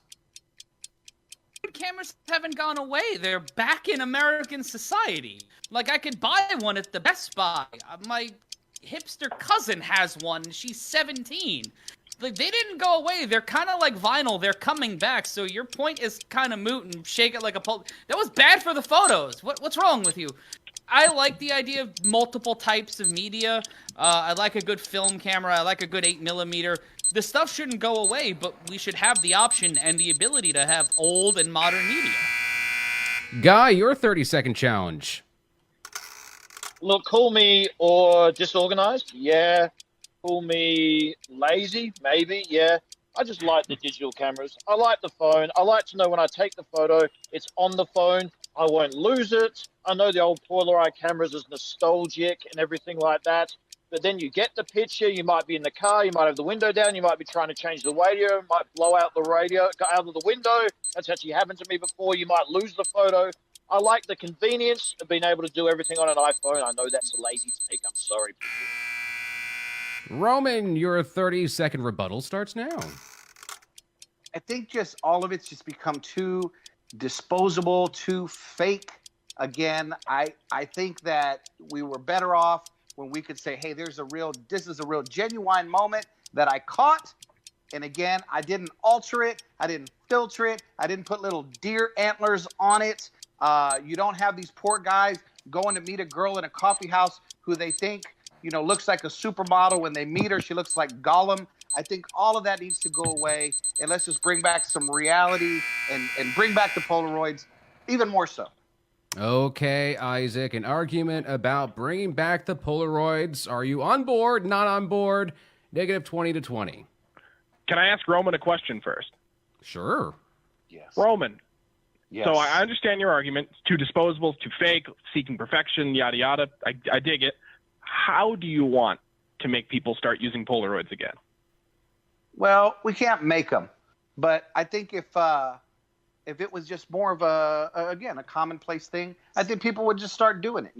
Cameras haven't gone away. They're back in American society. Like, I could buy one at the Best Buy. My hipster cousin has one. She's 17. Like, they didn't go away. They're kind of like vinyl. They're coming back. So your point is kind of moot and shake it like a pole. That was bad for the photos. What's wrong with you? I like the idea of multiple types of media. I like a good film camera. I like a good 8mm. The stuff shouldn't go away, but we should have the option and the ability to have old and modern media. Guy, your 30-second challenge. Look, call me or disorganized. Yeah. Call me lazy. Maybe. Yeah. I just like the digital cameras. I like the phone. I like to know when I take the photo, it's on the phone. I won't lose it. I know the old Polaroid cameras is nostalgic and everything like that. But then you get the picture, you might be in the car, you might have the window down, you might be trying to change the radio, might blow out the radio, go out of the window. That's actually happened to me before. You might lose the photo. I like the convenience of being able to do everything on an iPhone. I know that's a lazy take. I'm sorry, people. Roman, your 30-second rebuttal starts now. I think just all of it's just become too disposable, too fake. Again, I think that we were better off when we could say, hey, this is a real genuine moment that I caught. And again, I didn't alter it. I didn't filter it. I didn't put little deer antlers on it. You don't have these poor guys going to meet a girl in a coffee house who they think, looks like a supermodel. When they meet her, she looks like Gollum. I think all of that needs to go away, and let's just bring back some reality and bring back the Polaroids even more so. Okay, Isaac, an argument about bringing back the Polaroids. Are you on board, not on board? -20 to 20. Can I ask Roman a question first? Sure. Yes. Roman. Yes. So I understand your argument. It's too disposable, it's too fake, seeking perfection, yada, yada. I dig it. How do you want to make people start using Polaroids again? Well, we can't make them. But I think if it was just more of a commonplace thing, I think people would just start doing it,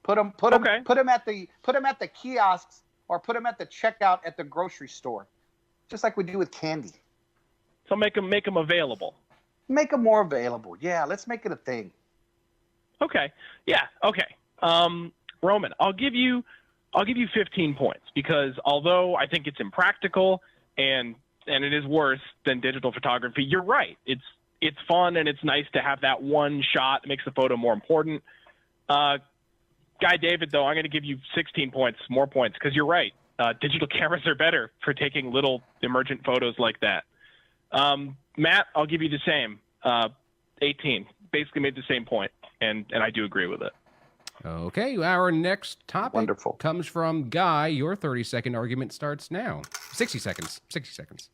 Put them at the kiosks or put them at the checkout at the grocery store, just like we do with candy. So make them available. Make them more available. Yeah, let's make it a thing. Okay. Yeah. Okay. Roman, I'll give you 15 points because although I think it's impractical and it is worse than digital photography, you're right. It's fun and it's nice to have that one shot. It makes the photo more important. Guy David, though, I'm going to give you 16 points, more points, because you're right. Digital cameras are better for taking little emergent photos like that. Matt, I'll give you the same. 18. Basically made the same point, and I do agree with it. Okay, our next topic comes from Guy. Your 30-second argument starts now. 60 seconds. 60 seconds.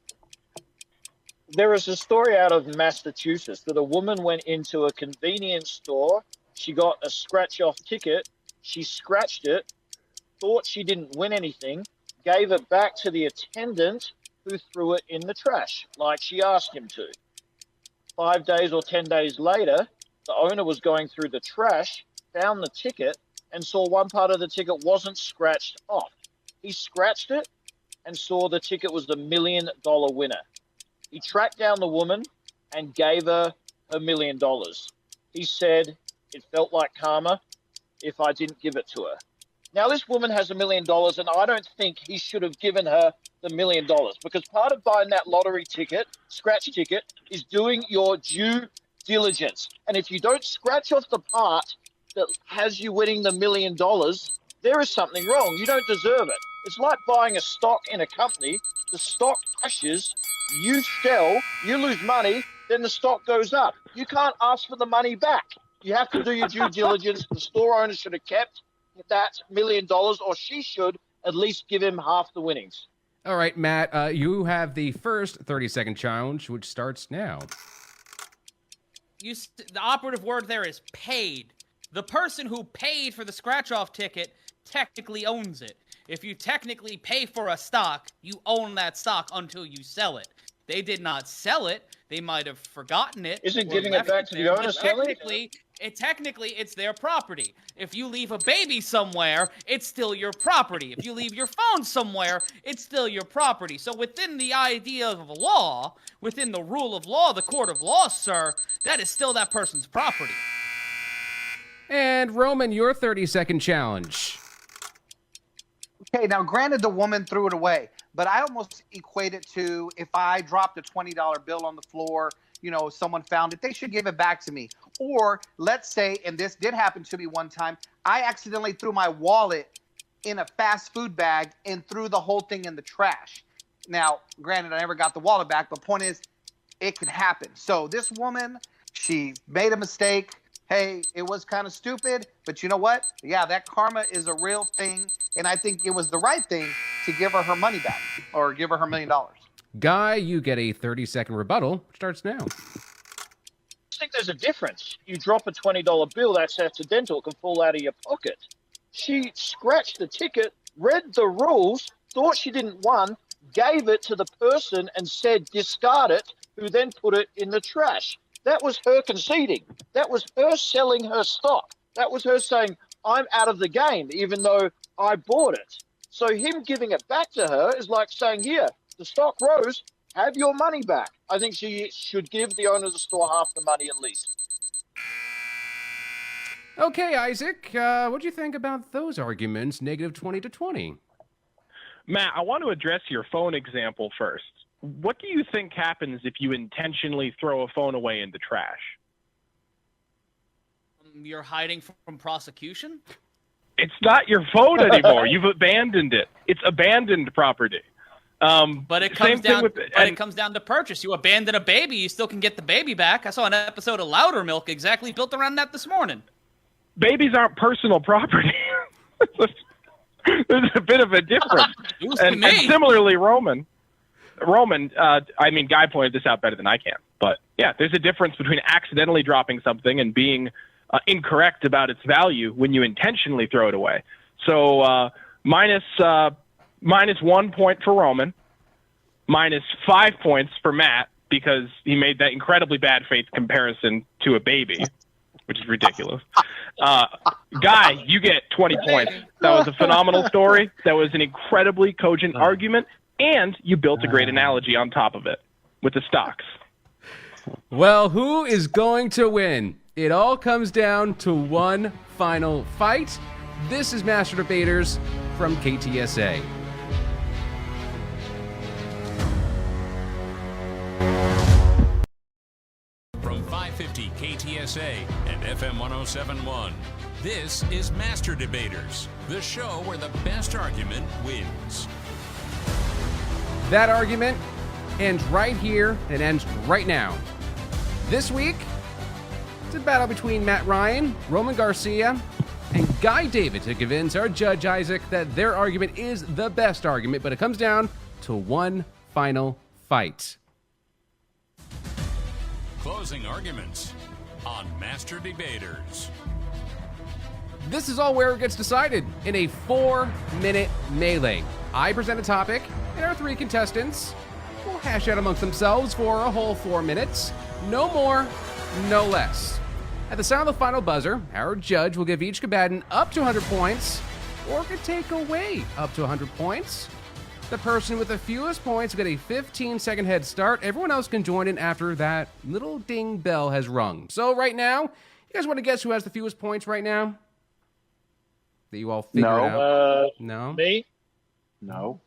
There is a story out of Massachusetts that a woman went into a convenience store. She got a scratch-off ticket. She scratched it, thought she didn't win anything, gave it back to the attendant who threw it in the trash, like she asked him to. 5 days or 10 days later, the owner was going through the trash, found the ticket, and saw one part of the ticket wasn't scratched off. He scratched it and saw the ticket was the $1 million winner. He tracked down the woman and gave her $1 million. He said, it felt like karma if I didn't give it to her. Now, this woman has $1 million, and I don't think he should have given her the $1 million because part of buying that lottery ticket, scratch ticket, is doing your due diligence. And if you don't scratch off the part that has you winning the $1 million, there is something wrong. You don't deserve it. It's like buying a stock in a company. The stock crashes, you sell, you lose money, then the stock goes up. You can't ask for the money back. You have to do your due diligence. The store owner should have kept that $1 million, or she should at least give him half the winnings. All right, Matt, you have the first 30-second challenge, which starts now. The operative word there is paid. The person who paid for the scratch-off ticket technically owns it. If you technically pay for a stock, you own that stock until you sell it. They did not sell it. They might have forgotten it. Isn't giving it back to the owner selling? Technically, it's their property. If you leave a baby somewhere, it's still your property. If you leave your phone somewhere, it's still your property. So within the idea of law, within the rule of law, the court of law, sir, that is still that person's property. And Roman, your 30-second challenge. Okay, now granted the woman threw it away, but I almost equate it to if I dropped a $20 bill on the floor, someone found it, they should give it back to me. Or let's say, and this did happen to me one time, I accidentally threw my wallet in a fast food bag and threw the whole thing in the trash. Now, granted, I never got the wallet back, but point is, it can happen. So this woman, she made a mistake. Hey, it was kind of stupid, but you know what? Yeah, that karma is a real thing, and I think it was the right thing to give her her money back or give her her $1 million. Guy, you get a 30-second rebuttal, which starts now. I think there's a difference. You drop a $20 bill, that's accidental, it can fall out of your pocket. She scratched the ticket, read the rules, thought she didn't win, gave it to the person and said discard it, who then put it in the trash. That was her conceding. That was her selling her stock. That was her saying, I'm out of the game, even though I bought it. So him giving it back to her is like saying, here, the stock rose, have your money back. I think she should give the owner of the store half the money at least. Okay, Isaac, what do you think about those arguments, -20 to 20? Matt, I want to address your phone example first. What do you think happens if you intentionally throw a phone away in the trash? You're hiding from prosecution? It's not your phone anymore. You've abandoned it. It's abandoned property. But it comes down. It comes down to purchase. You abandon a baby, you still can get the baby back. I saw an episode of Louder Milk exactly built around that this morning. Babies aren't personal property. There's a bit of a difference. And similarly, Roman, Guy pointed this out better than I can. But yeah, there's a difference between accidentally dropping something and being incorrect about its value when you intentionally throw it away. So minus 1 point for Roman, minus 5 points for Matt because he made that incredibly bad faith comparison to a baby, which is ridiculous. Guy, you get 20 points. That was a phenomenal story. That was an incredibly cogent argument, and you built a great analogy on top of it with the stocks. Well, who is going to win? It all comes down to one final fight. This is Master Debaters from KTSA. From 550 KTSA and FM 1071, this is Master Debaters, the show where the best argument wins. That argument ends right here and ends right now. This week, it's a battle between Matt Ryan, Roman Garcia, and Guy David to convince our Judge Isaac that their argument is the best argument, but it comes down to one final fight. Closing arguments on Master Debaters. This is all where it gets decided in a 4-minute melee. I present a topic, and our 3 contestants will hash out amongst themselves for a whole 4 minutes. No more, no less. At the sound of the final buzzer, our judge will give each combatant up to 100 points, or could take away up to 100 points. The person with the fewest points will get a 15-second head start. Everyone else can join in after that little ding bell has rung. So right now, you guys want to guess who has the fewest points right now? That you all figured out? No? Me? No.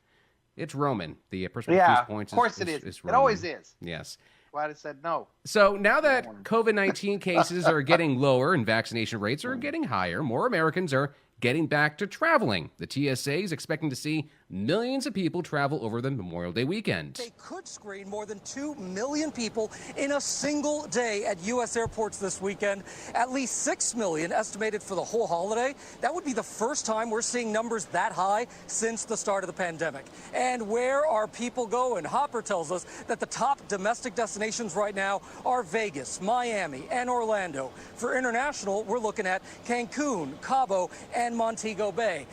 It's Roman, the person with the fewest points. Of course it is. It always is. Yes. Why I said no. So now that COVID-19 cases are getting lower and vaccination rates are getting higher, more Americans are getting back to traveling. The TSA is expecting to see millions of people travel over the Memorial Day weekend. They could screen more than 2 million people in a single day at U.S. airports this weekend. At least 6 million estimated for the whole holiday. That would be the first time we're seeing numbers that high since the start of the pandemic. And where are people going? Hopper tells us that the top domestic destinations right now are Vegas, Miami, and Orlando. For international, we're looking at Cancun, Cabo, and Montego Bay.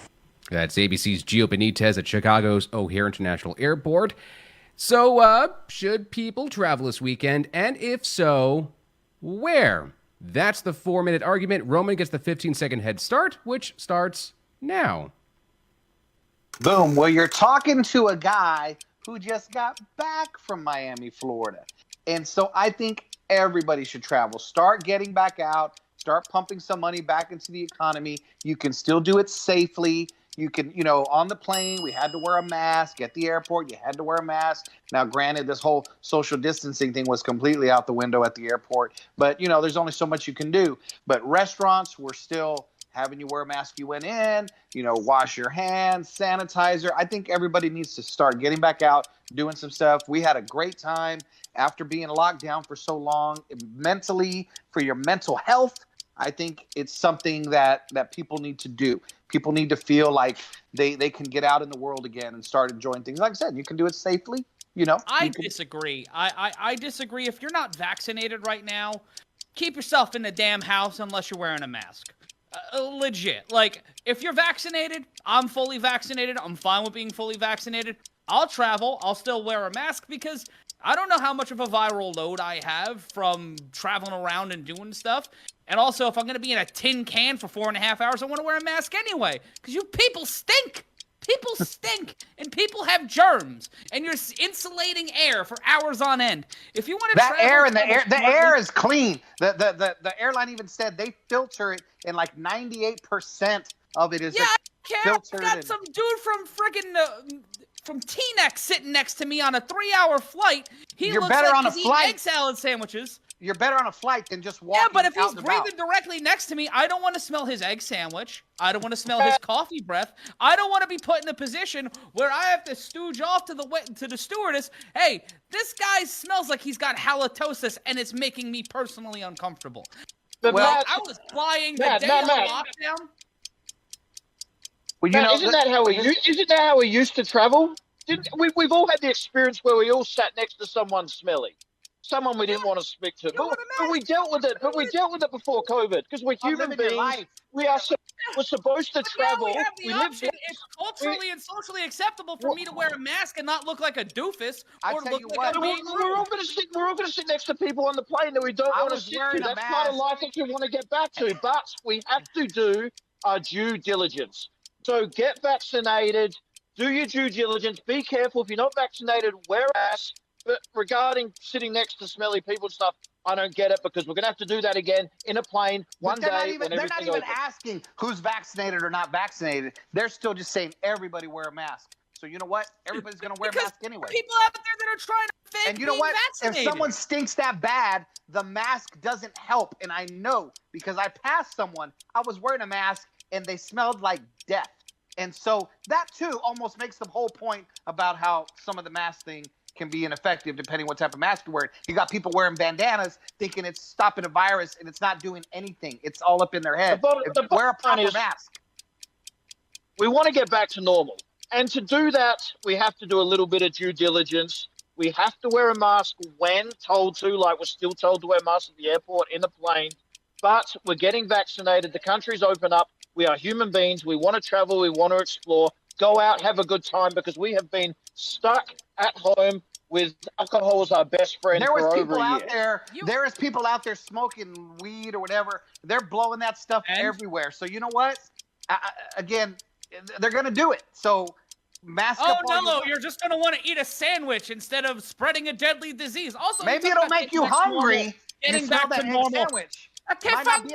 That's ABC's Gio Benitez at Chicago's O'Hare International Airport. So, should people travel this weekend? And if so, where? That's the 4-minute argument. Roman gets the 15-second head start, which starts now. Boom. Well, you're talking to a guy who just got back from Miami, Florida. And so I think everybody should travel. Start getting back out. Start pumping some money back into the economy. You can still do it safely. You can, on the plane, we had to wear a mask. At the airport, you had to wear a mask. Now, granted, this whole social distancing thing was completely out the window at the airport. But, there's only so much you can do. But restaurants were still having you wear a mask you went in, wash your hands, sanitizer. I think everybody needs to start getting back out, doing some stuff. We had a great time after being locked down for so long. Mentally, for your mental health, I think it's something that people need to do. People need to feel like they can get out in the world again and start enjoying things. Like I said, you can do it safely. I disagree. I disagree. If you're not vaccinated right now, keep yourself in the damn house unless you're wearing a mask. Legit. Like, if you're vaccinated, I'm fully vaccinated. I'm fine with being fully vaccinated. I'll travel. I'll still wear a mask because I don't know how much of a viral load I have from traveling around and doing stuff. And also, if I'm going to be in a tin can for 4.5 hours, I want to wear a mask anyway. Because you people stink. People stink. And people have germs. And you're insulating air for hours on end. If you want to travel... The air is clean. The airline even said they filter it, and like 98% of it is filtered. I got some dude from friggin' from Teaneck sitting next to me on a 3-hour flight. You're better on a flight. Egg salad sandwiches. You're better on a flight than just walking. Yeah, but if out he's and about. breathing directly next to me, I don't want to smell his egg sandwich. I don't want to smell his coffee breath. I don't want to be put in a position where I have to stooge off to the stewardess. Hey, this guy smells like he's got halitosis, and it's making me personally uncomfortable. But Well, Matt, I was flying the Matt, day Matt, of Matt. lockdown. Well, Matt, isn't that how we used to travel? We've all had the experience where we all sat next to someone smelly, someone we didn't want to speak to, but we dealt with it. But we dealt with it before COVID because we're human beings. We're supposed to travel. Now we have the option. It's culturally and socially acceptable for me to wear a mask and not look like a doofus or look like a being we're all going to sit next to people on the plane that we don't want to sit to. That's part of life that we want to get back to. But we have to do our due diligence. So get vaccinated. Do your due diligence. Be careful. If you're not vaccinated, wear a mask. But regarding sitting next to smelly people and stuff, I don't get it because we're going to have to do that again in a plane one day. They're not even asking who's vaccinated or not vaccinated. They're still just saying everybody wear a mask. So you know what? Everybody's going to wear a mask anyway. People out there that are trying to fake And you know being what? vaccinated. If someone stinks that bad, the mask doesn't help. And I know because I passed someone, I was wearing a mask, and they smelled like death. And so that, too, almost makes the whole point about how some of the mask thing can be ineffective depending what type of mask you're wearing. You got people wearing bandanas thinking it's stopping a virus, and it's not doing anything. It's all up in their head. Wear a proper mask. We want to get back to normal. And to do that, we have to do a little bit of due diligence. We have to wear a mask when told to, like we're still told to wear masks at the airport, in the plane. But we're getting vaccinated. The country's open up. We are human beings. We want to travel. We want to explore. Go out, have a good time, because we have been stuck at home with alcohol as our best friend There was for people over a out year. there is people out there smoking weed or whatever. They're blowing that stuff everywhere. So you know what? Again, they're going to do it. So mask up. Oh no, you're just going to want to eat a sandwich instead of spreading a deadly disease. Also, maybe it'll make you hungry. Getting back to normal. Sandwich. Okay, fine.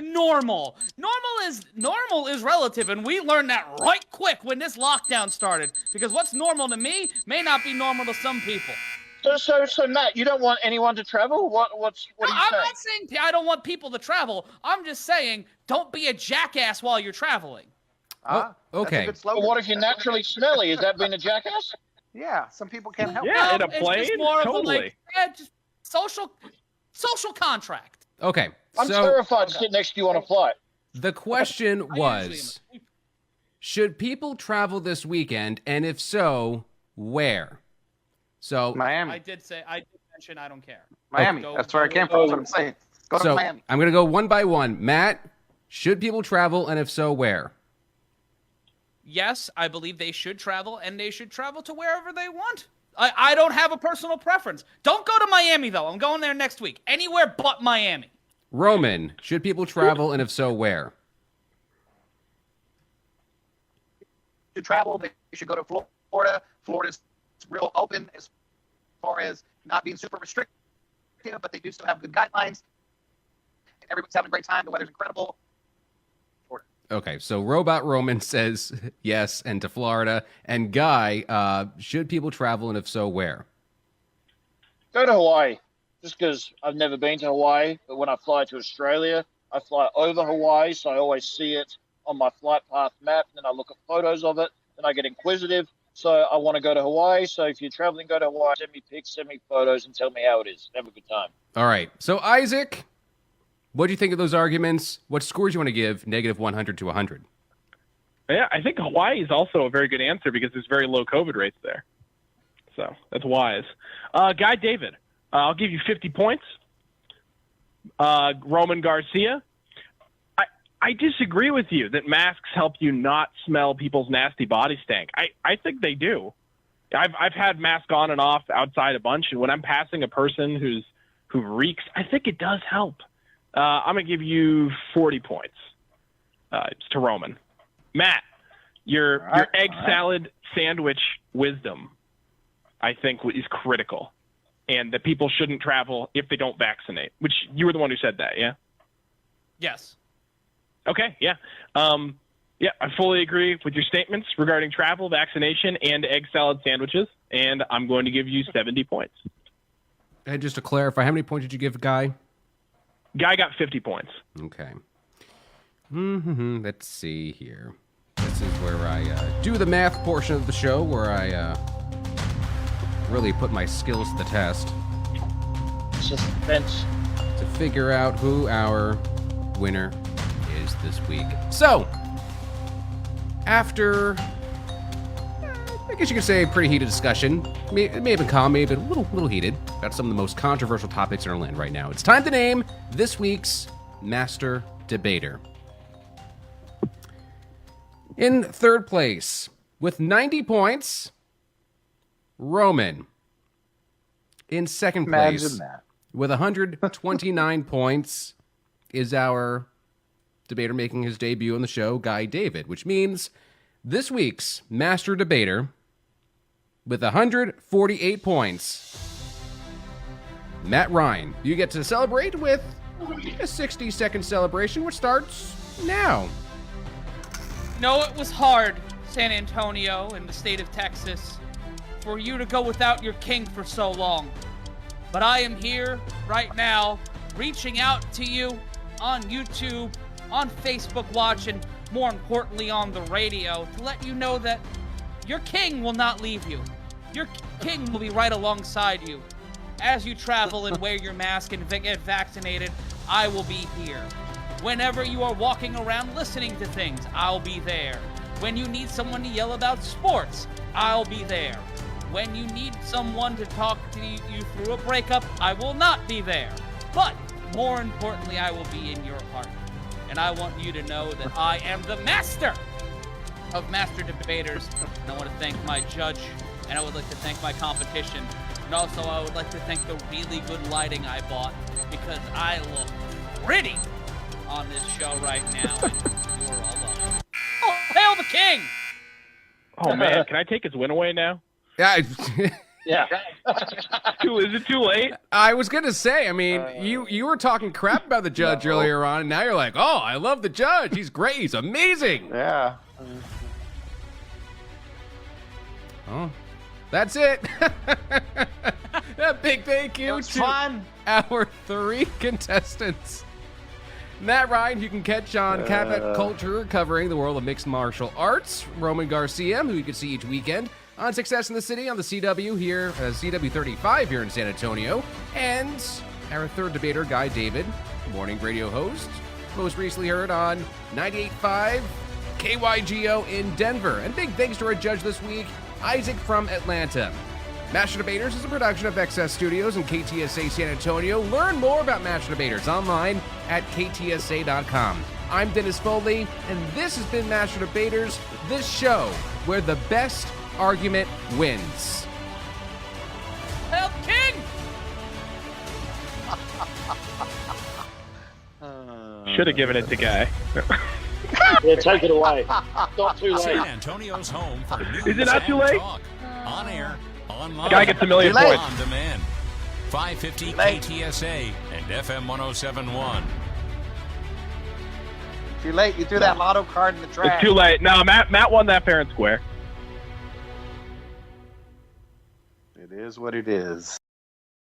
Normal. Normal is relative, and we learned that right quick when this lockdown started. Because what's normal to me may not be normal to some people. So Matt, you don't want anyone to travel? What are you saying? I'm not saying I don't want people to travel. I'm just saying don't be a jackass while you're traveling. Okay. Well, what if you're naturally smelly? Is that being a jackass? Yeah, some people can't help. Yeah, in a It's plane, just more totally. of just social contract. Okay. I'm terrified to sit next to you on a flight. The question was, should people travel this weekend, and if so, where? So Miami. I did mention I don't care. Miami. That's where I came from. That's what I'm saying. Go to Miami. I'm going to go one by one. Matt, should people travel, and if so, where? Yes, I believe they should travel, and they should travel to wherever they want. I don't have a personal preference. Don't go to Miami, though. I'm going there next week. Anywhere but Miami. Roman, should people travel, and if so, where? To travel, they should go to Florida. Florida's real open as far as not being super restrictive, but they do still have good guidelines. Everyone's having a great time. The weather's incredible. Florida. Okay, so Robot Roman says yes, and to Florida. And Guy, should people travel, and if so, where? Go to Hawaii. Just because I've never been to Hawaii, but when I fly to Australia, I fly over Hawaii, so I always see it on my flight path map, and then I look at photos of it, and I get inquisitive, so I want to go to Hawaii. So if you're traveling, go to Hawaii, send me pics, send me photos, and tell me how it is. Have a good time. All right, so Isaac, what do you think of those arguments? What scores you want to give, -100 to 100? Yeah, I think Hawaii is also a very good answer because there's very low COVID rates there. So that's wise. Guy David, I'll give you 50 points. Roman Garcia, I disagree with you that masks help you not smell people's nasty body stank. I think they do. I've had mask on and off outside a bunch, and when I'm passing a person who reeks, I think it does help. I'm going to give you 40 points to Roman. Matt, your egg salad sandwich wisdom, I think, is critical, and that people shouldn't travel if they don't vaccinate, which you were the one who said that, yeah? Yes. Okay, yeah. Yeah, I fully agree with your statements regarding travel, vaccination, and egg salad sandwiches, and I'm going to give you 70 points. And just to clarify, how many points did you give Guy? Guy got 50 points. Okay. Let's see here. This is where I do the math portion of the show, where I really put my skills to the test. Suspense. To figure out who our winner is this week. So, after, I guess you could say, a pretty heated discussion, it may have been calm, may have been a little heated, about some of the most controversial topics in our land right now. It's time to name this week's Master Debater. In third place, with 90 points, Roman. In second place, Imagine that. with 129 points, is our debater making his debut on the show, Guy David, which means this week's Master Debater, with 148 points, Matt Ryan. You get to celebrate with a 60-second celebration, which starts now. No, it was hard, San Antonio and the state of Texas, for you to go without your king for so long. But I am here right now, reaching out to you on YouTube, on Facebook Watch, and more importantly on the radio, to let you know that your king will not leave you. Your king will be right alongside you. As you travel and wear your mask and get vaccinated, I will be here. Whenever you are walking around listening to things, I'll be there. When you need someone to yell about sports, I'll be there. When you need someone to talk to you through a breakup, I will not be there. But more importantly, I will be in your heart. And I want you to know that I am the master of Master Debaters. And I want to thank my judge, and I would like to thank my competition. And also, I would like to thank the really good lighting I bought, because I look pretty on this show right now, and you're all up. Oh, hail the king! Oh, man, can I take his win away now? Yeah. Yeah. Is it too late? I was going to say, I mean, you were talking crap about the judge earlier on, and now you're like, oh, I love the judge. He's great. He's amazing. Yeah. Oh, that's it. A big thank you to fun. our 3 contestants. Matt Ryan, you can catch on Cabinet Culture, covering the world of mixed martial arts. Roman Garcia, who you can see each weekend on Success in the City on the CW here, CW 35 here in San Antonio. And our third debater, Guy David, morning radio host, most recently heard on 98.5 KYGO in Denver. And big thanks to our judge this week, Isaac from Atlanta. Master Debaters is a production of XS Studios and KTSA San Antonio. Learn more about Master Debaters online at ktsa.com. I'm Dennis Foley, and this has been Master Debaters, this show where the best argument wins. Hail the king! Should have given it to Guy. Yeah, take it away. Not too late. San Antonio's home for news Is it not too and late? talk. On air, online, Guy gets a million and points. on demand. 550 KTSA and FM 107.1. Too late. You threw that lotto card in the trash. It's too late. No, Matt won that fair and square. It is what it is.